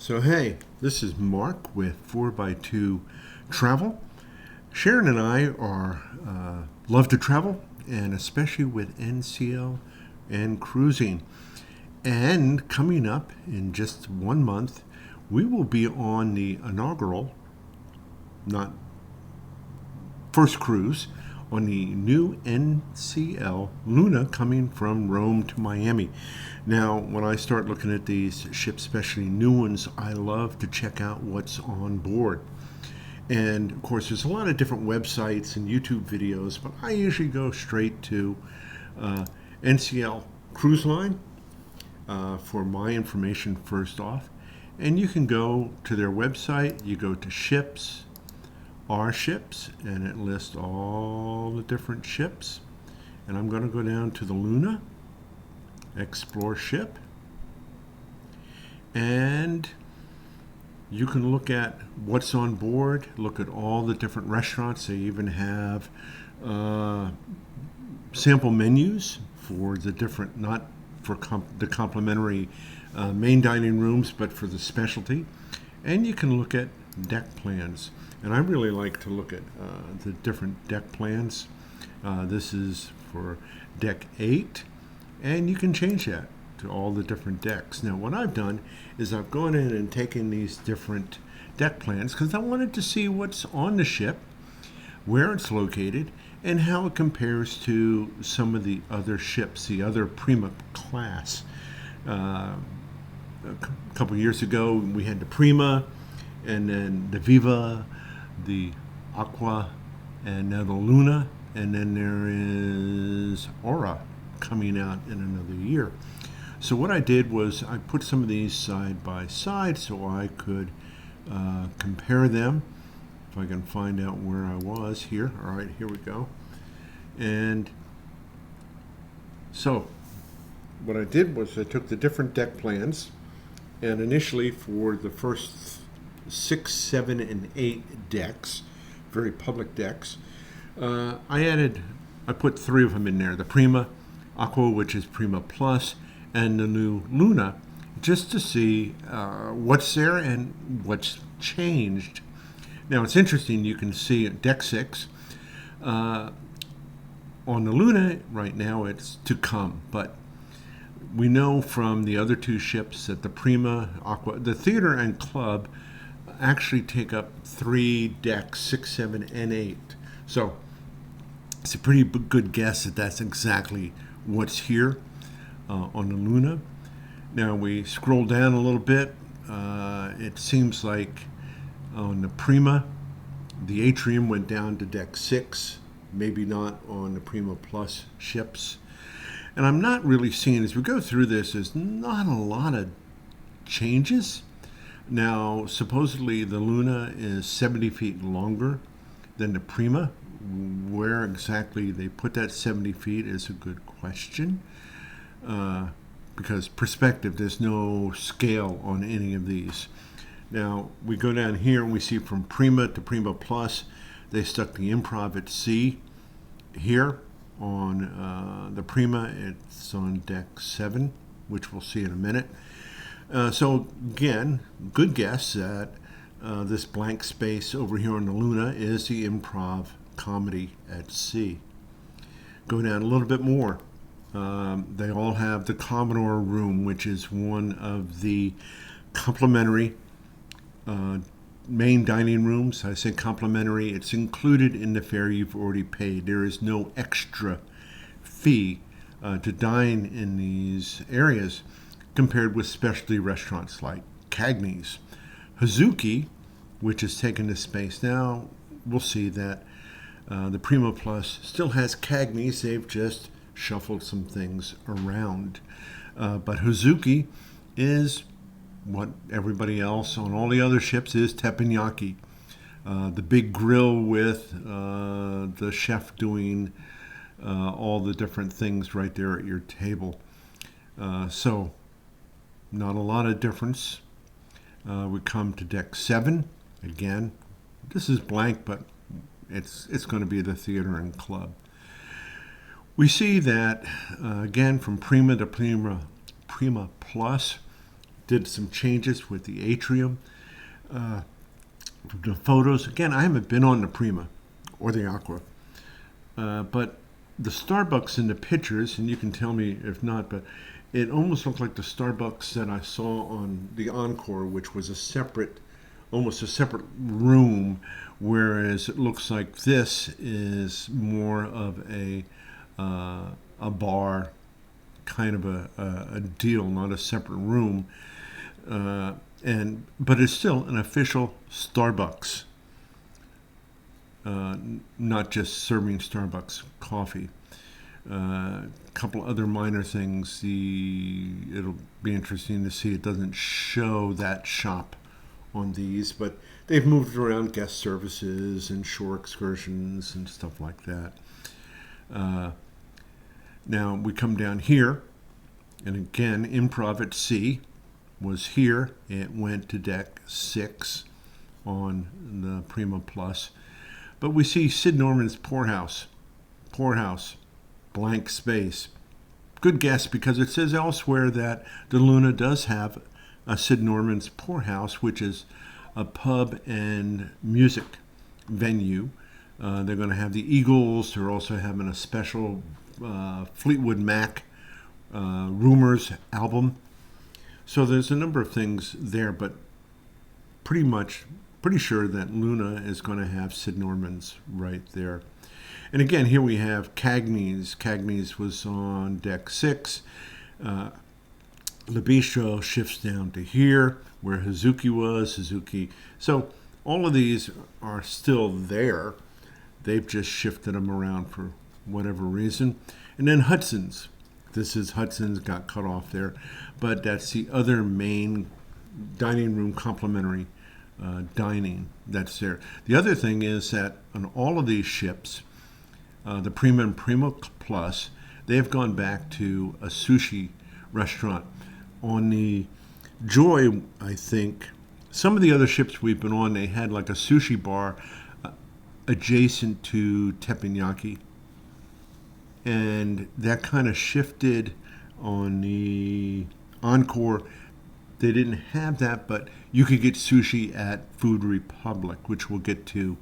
So hey, this is Mark with 4x2 Travel. Sharon and I are love to travel, and especially with NCL and cruising. And coming up in just 1 month, we will be on the inaugural, not first cruise, on the new NCL Luna coming from Rome to Miami. Now, when I start looking at these ships, especially new ones, I love to check out what's on board. And of course, there's a lot of different websites and YouTube videos, but I usually go straight to NCL Cruise Line for my information first off. And you can go to their website, you go to ships, our ships, and it lists all the different ships. And I'm going to go down to the Luna, explore ship, and you can look at what's on board, look at all the different restaurants. They even have sample menus for the different, not for the complimentary main dining rooms, but for the specialty. And you can look at deck plans. And I really like to look at the different deck plans. This is for deck 8, and you can change that to all the different decks. Now, what I've done is I've gone in and taken these different deck plans because I wanted to see what's on the ship, where it's located, and how it compares to some of the other ships, the other Prima-class. A couple years ago, we had the Prima, and then the Viva, the Aqua, and now the Luna, and then there is Aura coming out in another year. So what I did was I put some of these side by side so I could compare them. If I can find out where I was here. All right, here we go. And so what I did was I took the different deck plans, and initially for the first 6, 7, and 8 decks, very public decks, I put 3 of them in there: the Prima, Aqua, which is Prima Plus, and the new Luna, just to see what's there and what's changed. Now, it's interesting, you can see at deck 6, on the Luna right now it's to come, but we know from the other 2 ships that the Prima, Aqua, the theater and club actually take up 3 decks, 6, 7, and 8. So it's a pretty good guess that that's exactly what's here on the Luna. Now we scroll down a little bit. It seems like on the Prima, the atrium went down to deck 6, maybe not on the Prima Plus ships. And I'm not really seeing, as we go through this, there's not a lot of changes. Now, supposedly the Luna is 70 feet longer than the Prima. Where exactly they put that 70 feet is a good question. Because perspective, there's no scale on any of these. Now, we go down here and we see from Prima to Prima Plus, they stuck the Improv at sea here. On the Prima, it's on deck 7, which we'll see in a minute. So again, good guess that this blank space over here on the Luna is the Improv comedy at sea. Go down a little bit more. They all have the Commodore room, which is one of the complimentary main dining rooms. I say complimentary, it's included in the fare you've already paid. There is no extra fee to dine in these areas compared with specialty restaurants like Cagney's. Hazuki, which has taken this space now, we'll see that the Prima Plus still has Cagney's. They've just shuffled some things around. But Hazuki is what everybody else on all the other ships is: teppanyaki. The big grill with the chef doing all the different things right there at your table. So not a lot of difference. We come to deck 7. Again, this is blank, but it's going to be the theater and club. We see that, again, from Prima to Prima Plus, did some changes with the atrium. The photos, again, I haven't been on the Prima or the Aqua, but the Starbucks in the pictures, and you can tell me if not, but it almost looked like the Starbucks that I saw on the Encore, which was almost a separate room, whereas it looks like this is more of a bar kind of a deal, not a separate room. But it's still an official Starbucks, not just serving Starbucks coffee. A couple other minor things. It'll be interesting to see. It doesn't show that shop on these, but they've moved around guest services and shore excursions and stuff like that. Now we come down here, and again, Improv at Sea was here. It went to deck 6 on the Prima Plus. But we see Sid Norman's Poorhouse, blank space. Good guess, because it says elsewhere that the Luna does have a Sid Norman's Poorhouse, which is a pub and music venue. They're going to have the Eagles. They're also having a special Fleetwood Mac Rumors album. So there's a number of things there, but pretty sure that Luna is going to have Sid Norman's right there. And again, here we have Cagney's. Cagney's was on deck 6. Le Bistro shifts down to here, where Hazuki was. So all of these are still there. They've just shifted them around for whatever reason. And then Hudson's. Hudson's got cut off there, but that's the other main dining room complimentary dining that's there. The other thing is that on all of these ships, the Prima and Prima Plus, they've gone back to a sushi restaurant. On the Joy, I think, some of the other ships we've been on, they had like a sushi bar adjacent to teppanyaki. And that kind of shifted on the Encore. They didn't have that, but you could get sushi at Food Republic, which we'll get to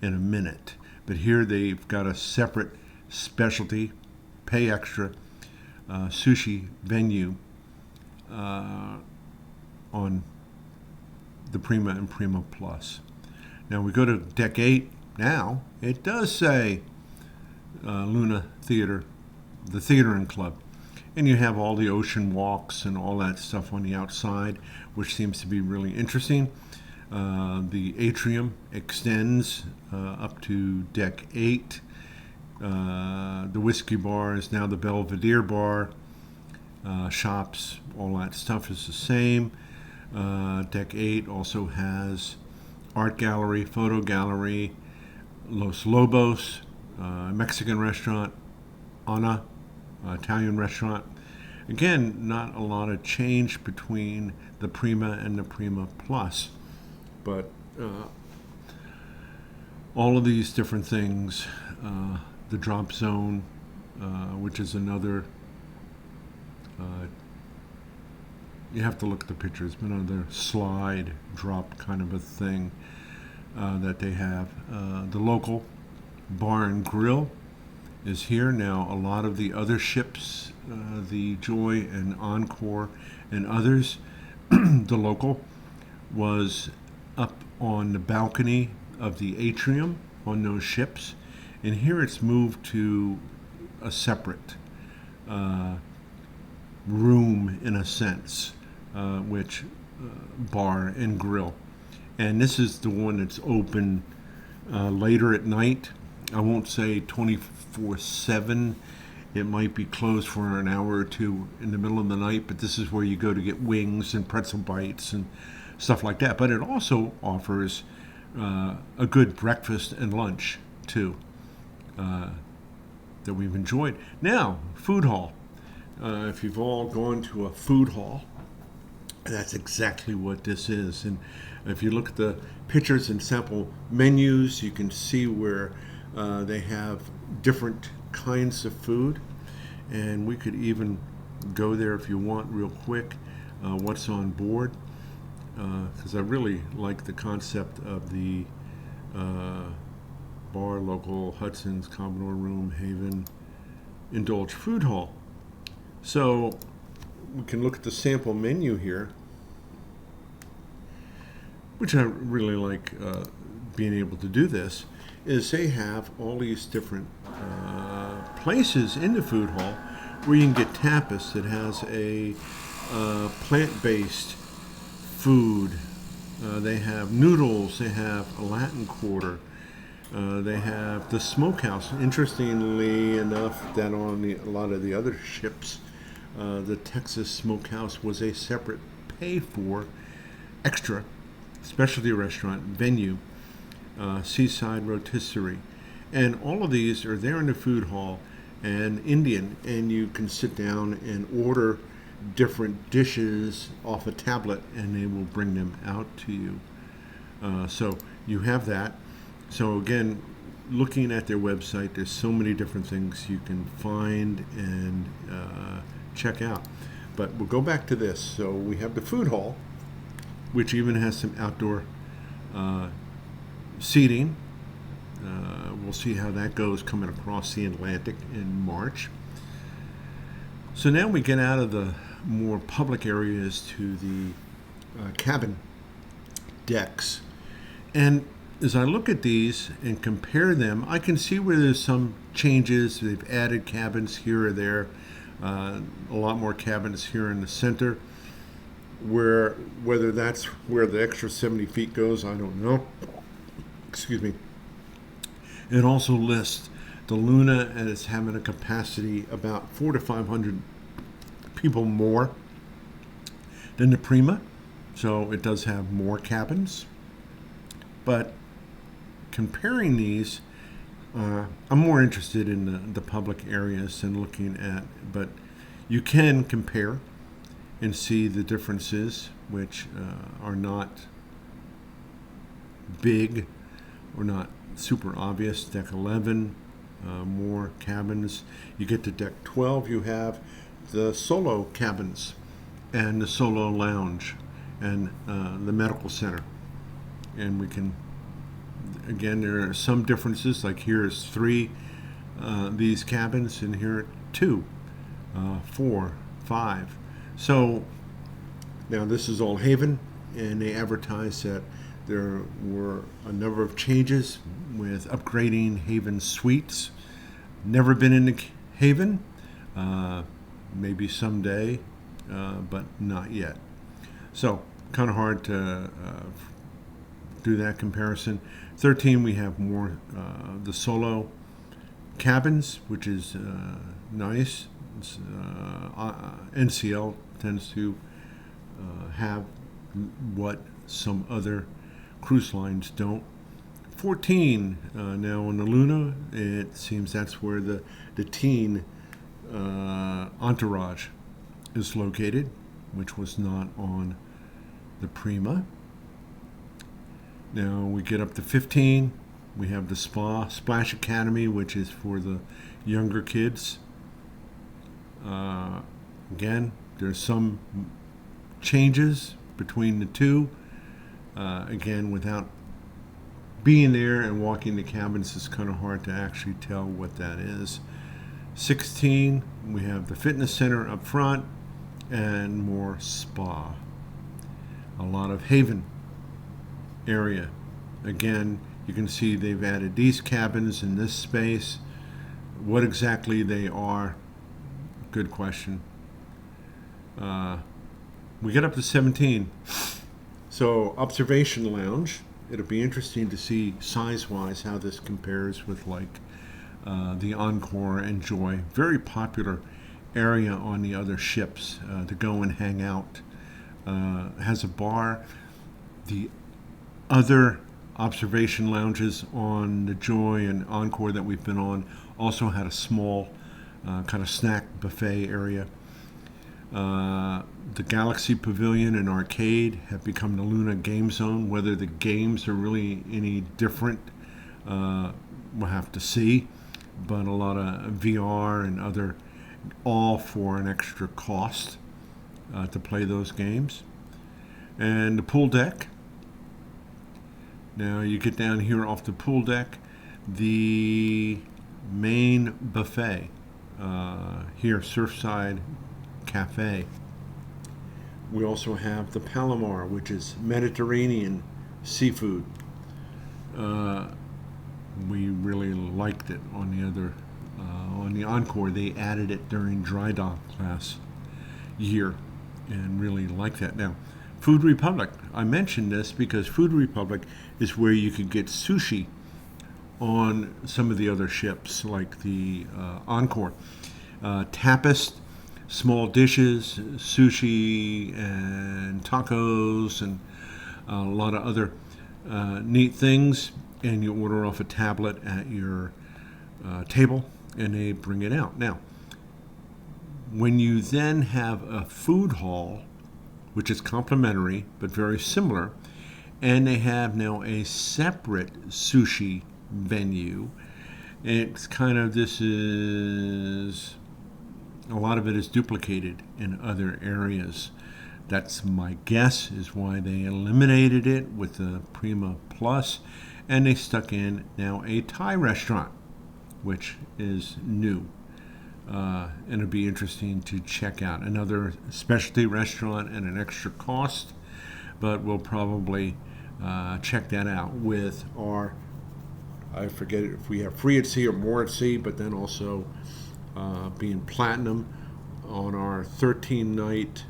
in a minute. But here they've got a separate specialty, pay extra, sushi venue on the Prima and Prima Plus. Now we go to deck 8. Now it does say Luna Theater, the Theater and Club. And you have all the ocean walks and all that stuff on the outside, which seems to be really interesting. The atrium extends up to deck 8. The whiskey bar is now the Belvedere bar. Shops, all that stuff is the same. Deck 8 also has art gallery, photo gallery, Los Lobos, Mexican restaurant, Ana, Italian restaurant. Again, not a lot of change between the Prima and the Prima Plus, but all of these different things, the drop zone, which is another, you have to look at the pictures, but another slide drop kind of a thing that they have. The local bar and grill is here. Now a lot of the other ships, the Joy and Encore and others, the local was up on the balcony of the atrium on those ships, and here it's moved to a separate room in a sense, which bar and grill. And this is the one that's open later at night. I won't say 24/7. It might be closed for an hour or two in the middle of the night, but this is where you go to get wings and pretzel bites and stuff like that. But it also offers a good breakfast and lunch too, that we've enjoyed. Now, food hall. If you've all gone to a food hall, that's exactly what this is. And if you look at the pictures and sample menus, you can see where they have different kinds of food. And we could even go there if you want real quick. what's on board, because I really like the concept of the bar, local, Hudson's, Commodore Room, Haven, Indulge Food Hall. So we can look at the sample menu here, which I really like being able to do this, is they have all these different places in the food hall where you can get tapas that has a plant-based food. They have noodles, they have a Latin Quarter, they have the smokehouse. Interestingly enough, that on a lot of the other ships, the Texas Smokehouse was a separate pay-for extra specialty restaurant venue, Seaside Rotisserie. And all of these are there in the food hall and Indian, and you can sit down and order different dishes off a tablet and they will bring them out to you. So you have that. So again, looking at their website, there's so many different things you can find and check out. But we'll go back to this. So we have the food hall, which even has some outdoor seating. We'll see how that goes coming across the Atlantic in March. So now we get out of the more public areas to the cabin decks. And as I look at these and compare them, I can see where there's some changes. They've added cabins here or there, a lot more cabins here in the center. Whether that's where the extra 70 feet goes, I don't know. Excuse me. It also lists the Luna as having a capacity about 400 to 500 people more than the Prima, so it does have more cabins. But comparing these, I'm more interested in the public areas than looking at, but you can compare and see the differences, which are not big or not super obvious. Deck 11, more cabins. You get to deck 12, you have the solo cabins and the solo lounge and the medical center. And we can, again, there are some differences, like here is 3 these cabins, and here are 2, 4, 5. So now this is all Haven, and they advertise that there were a number of changes with upgrading Haven suites. Never been in the Haven, maybe someday, but not yet. So kind of hard to do that comparison. 13, we have more the solo cabins, which is nice. NCL tends to have what some other cruise lines don't. 14, now on the Luna, it seems that's where the teen entourage is located, which was not on the Prima. Now we get up to 15, we have the Splash Academy, which is for the younger kids. Again, there's some changes between the two. Again, without being there and walking the cabins, it's kind of hard to actually tell what that is. 16, we have the fitness center up front and more spa. A lot of Haven area. Again, you can see they've added these cabins in this space. What exactly they are, good question. We get up to 17. So observation lounge. It'll be interesting to see size-wise how this compares with like the Encore and Joy. Very popular area on the other ships to go and hang out. Has a bar. The other observation lounges on the Joy and Encore that we've been on also had a small kind of snack buffet area. The Galaxy Pavilion and Arcade have become the Luna Game Zone. Whether the games are really any different, we'll have to see. But a lot of VR and other, all for an extra cost. to play those games. And the pool deck. Now you get down here off the pool deck, the main buffet here, Surfside Cafe. We also have the Palomar, which is Mediterranean seafood. We really liked it on the Encore. They added it during dry dock class year, and really like that. Now, Food Republic. I mentioned this because Food Republic is where you could get sushi on some of the other ships, like the Encore. Tapas, small dishes, sushi, and tacos, and a lot of other neat things. And you order off a tablet at your table, and they bring it out. Now, when you then have a food hall, which is complimentary but very similar, and they have now a separate sushi venue, it's kind of, this is, a lot of it is duplicated in other areas. That's my guess is why they eliminated it with the Prima Plus, and they stuck in now a Thai restaurant, which is new. And it'll be interesting to check out. Another specialty restaurant at an extra cost, but we'll probably check that out with our, I forget if we have free at sea or more at sea, but then also being platinum on our 13-night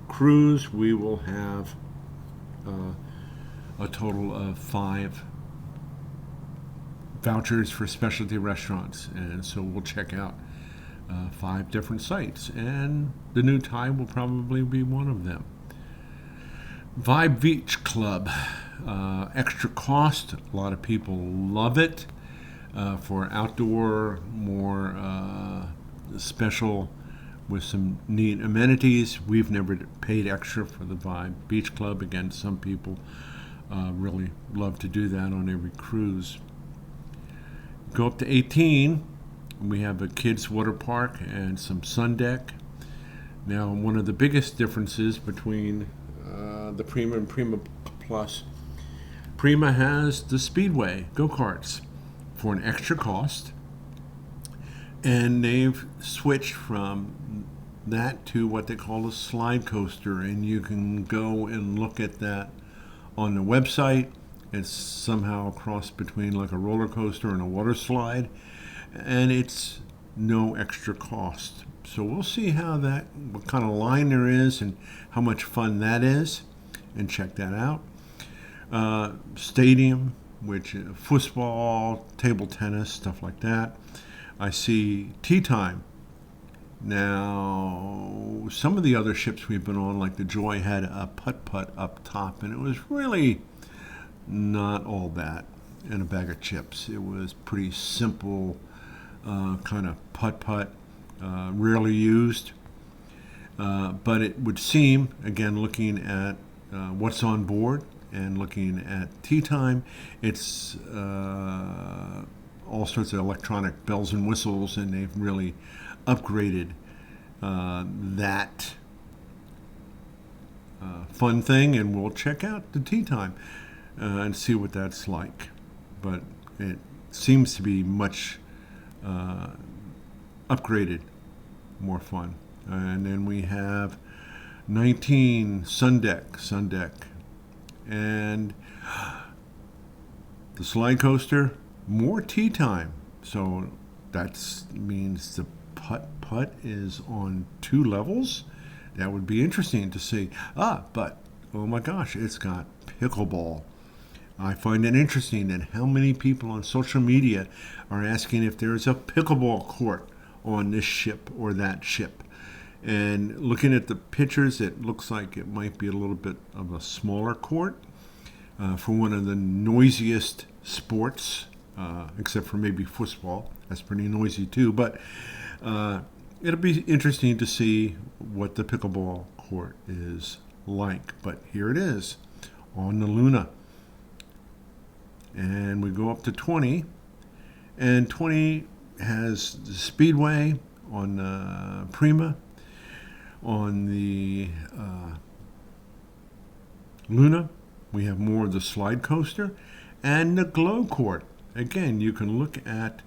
cruise, we will have a total of 5 vouchers for specialty restaurants, and so we'll check out 5 different sites, and the new Thai will probably be one of them. Vibe Beach Club, extra cost. A lot of people love it for outdoor, more special, with some neat amenities. We've never paid extra for the Vibe Beach Club. Again, some people really love to do that on every cruise. Go up to 18. We have a kids' water park and some sun deck. Now, one of the biggest differences between the Prima and Prima Plus, Prima has the Speedway go-karts for an extra cost, and they've switched from that to what they call a slide coaster, and you can go and look at that on the website. It's somehow a cross between like a roller coaster and a water slide, and it's no extra cost. So we'll see how that, what kind of line there is and how much fun that is, and check that out. Stadium, which football, table tennis, stuff like that. I see tea time. Now, some of the other ships we've been on, like the Joy, had a putt-putt up top, and it was really not all that, and a bag of chips. It was pretty simple kind of putt-putt, rarely used. But it would seem, again, looking at what's on board and looking at tea time, it's all sorts of electronic bells and whistles, and they've really upgraded that fun thing, and we'll check out the tea time and see what that's like. But it seems to be much upgraded, more fun. And then we have 19 sun deck, and the slide coaster, more tea time. So that means the putt is on 2 levels. That would be interesting to see. But oh my gosh, it's got pickleball. I find it interesting that how many people on social media are asking if there's a pickleball court on this ship or that ship. And looking at the pictures, it looks like it might be a little bit of a smaller court for one of the noisiest sports, except for maybe football. That's pretty noisy too. But it'll be interesting to see what the pickleball court is like. But here it is on the Luna. And we go up to 20. And 20 has the Speedway on Prima. On the Luna, we have more of the slide coaster and the glow court. Again, you can look at,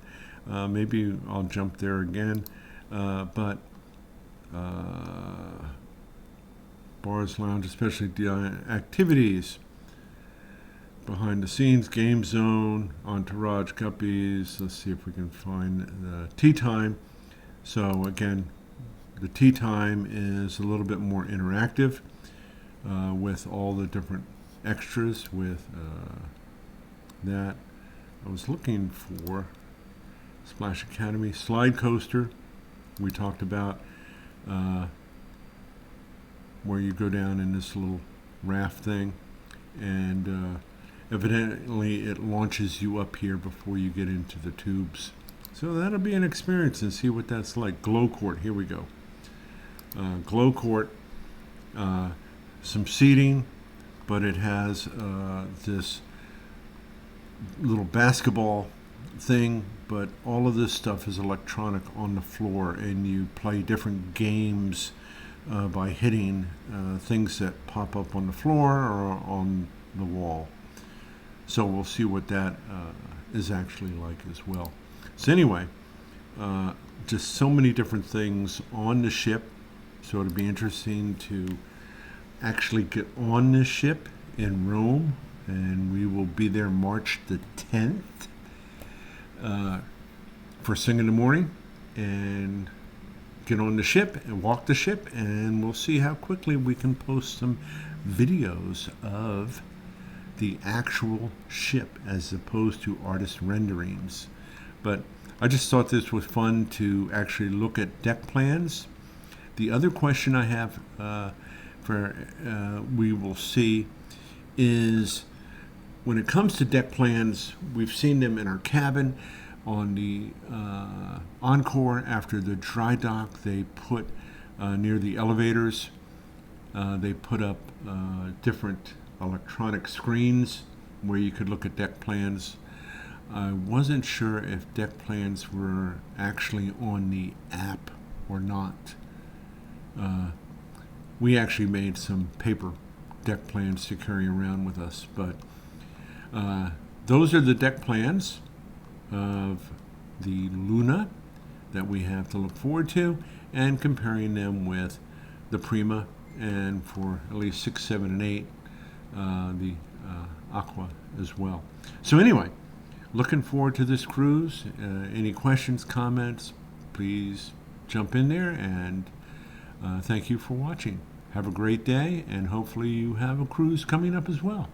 maybe I'll jump there again, but bars, lounge, especially activities, behind the scenes, game zone, entourage, guppies. Let's see if we can find the tea time. So again, the tea time is a little bit more interactive with all the different extras with that. I was looking for Splash Academy slide coaster. We talked about where you go down in this little raft thing, and evidently it launches you up here before you get into the tubes. So that'll be an experience and see what that's like. Glow court, here we go. Glow court, some seating, but it has this little basketball thing, but all of this stuff is electronic on the floor, and you play different games by hitting things that pop up on the floor or on the wall. So we'll see what that is actually like as well. So anyway, just so many different things on the ship. So it'll be interesting to actually get on this ship in Rome, and we will be there March the 10th first thing in the morning, and get on the ship and walk the ship, and we'll see how quickly we can post some videos of the actual ship as opposed to artist renderings. But I just thought this was fun to actually look at deck plans. The other question I have we will see is, when it comes to deck plans, we've seen them in our cabin. On the Encore, after the dry dock, they put near the elevators, they put up different electronic screens where you could look at deck plans. I wasn't sure if deck plans were actually on the app or not. We actually made some paper deck plans to carry around with us, but those are the deck plans of the Luna that we have to look forward to, and comparing them with the Prima, and for at least 6, 7, and 8, the Aqua as well. So anyway, looking forward to this cruise. Any questions, comments, please jump in there, and thank you for watching. Have a great day, and hopefully you have a cruise coming up as well.